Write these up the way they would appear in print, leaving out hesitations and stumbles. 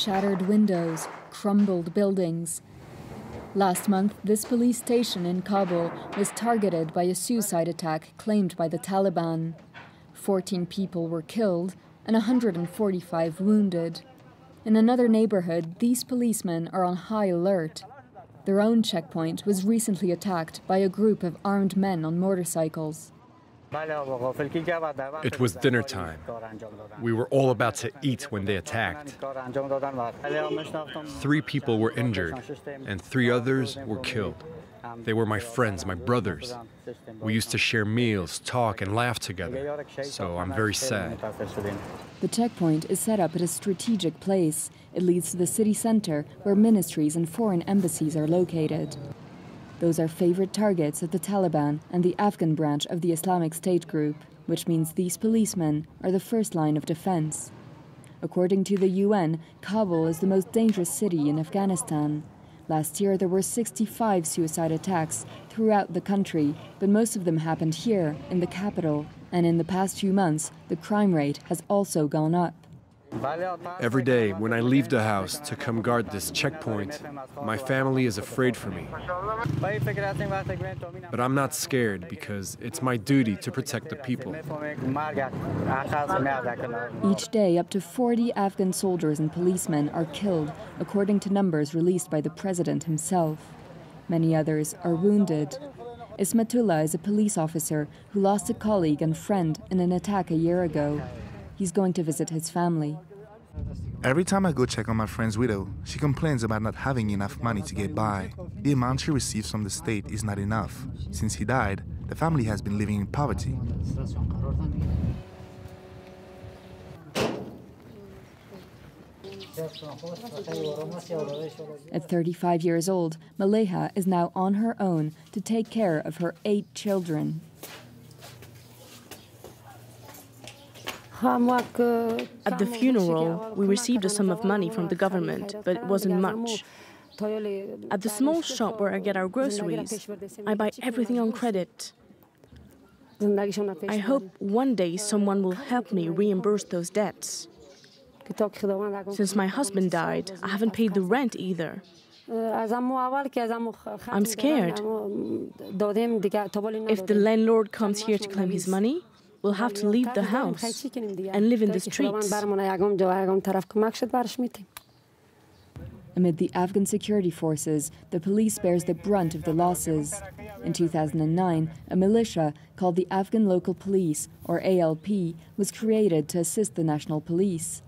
shattered windows, crumbled buildings. Last month, this police station in Kabul was targeted by a suicide attack claimed by the Taliban. 14 people were killed and 145 wounded. In another neighborhood, these policemen are on high alert. Their own checkpoint was recently attacked by a group of armed men on motorcycles. It was dinner time. We were all about to eat when they attacked. 3 people were injured, and 3 others were killed. They were my friends, my brothers. We used to share meals, talk, and laugh together, so I'm very sad. The checkpoint is set up at a strategic place. It leads to the city center, where ministries and foreign embassies are located. Those are favorite targets of the Taliban and the Afghan branch of the Islamic State group, which means these policemen are the first line of defense. According to the UN, Kabul is the most dangerous city in Afghanistan. Last year, there were 65 suicide attacks throughout the country, but most of them happened here, in the capital. And in the past few months, the crime rate has also gone up. Every day, when I leave the house to come guard this checkpoint, my family is afraid for me. But I'm not scared because it's my duty to protect the people. Each day, up to 40 Afghan soldiers and policemen are killed, according to numbers released by the president himself. Many others are wounded. Ismatullah is a police officer who lost a colleague and friend in an attack a year ago. He's going to visit his family. Every time I go check on my friend's widow, she complains about not having enough money to get by. The amount she receives from the state is not enough. Since he died, the family has been living in poverty. At 35 years old, Maleha is now on her own to take care of her 8 children. At the funeral, we received a sum of money from the government, but it wasn't much. At the small shop where I get our groceries, I buy everything on credit. I hope one day someone will help me reimburse those debts. Since my husband died, I haven't paid the rent either. I'm scared. If the landlord comes here to claim his money, we'll have to leave the house and live in the streets. Amid the Afghan security forces, the police bears the brunt of the losses. In 2009, a militia called the Afghan Local Police, or ALP, was created to assist the national police.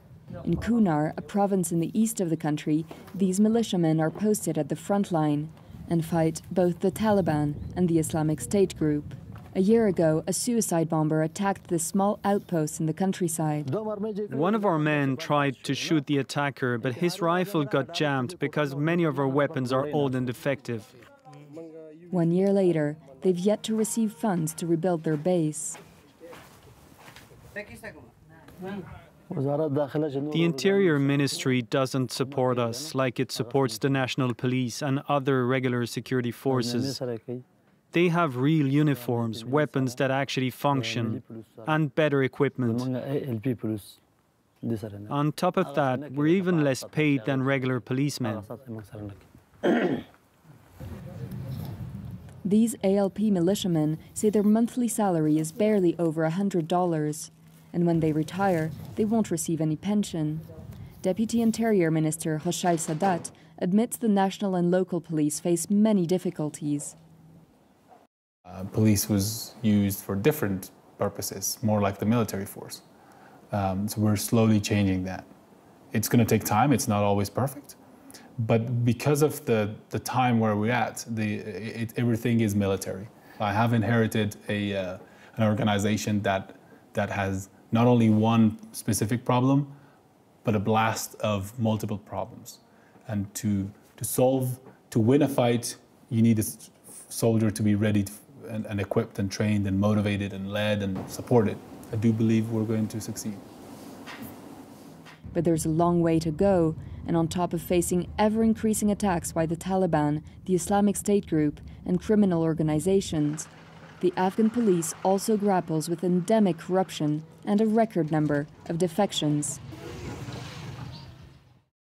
In Kunar, a province in the east of the country, these militiamen are posted at the front line and fight both the Taliban and the Islamic State group. A year ago, a suicide bomber attacked this small outpost in the countryside. One of our men tried to shoot the attacker, but his rifle got jammed because many of our weapons are old and defective. 1 year later, they've yet to receive funds to rebuild their base. The Interior Ministry doesn't support us like it supports the National Police and other regular security forces. They have real uniforms, weapons that actually function, and better equipment. On top of that, we're even less paid than regular policemen. These ALP militiamen say their monthly salary is barely over $100, and when they retire, they won't receive any pension. Deputy Interior Minister Hoshail Sadat admits the national and local police face many difficulties. Police was used for different purposes, more like the military force. So we're slowly changing that. It's going to take time. It's not always perfect. But because of the time where we're at, everything is military. I have inherited an organization that has not only one specific problem, but a blast of multiple problems. And to win a fight, you need a soldier to be ready and equipped and trained and motivated and led and supported. I do believe we're going to succeed. But there's a long way to go, and on top of facing ever-increasing attacks by the Taliban, the Islamic State group, and criminal organizations, the Afghan police also grapples with endemic corruption and a record number of defections.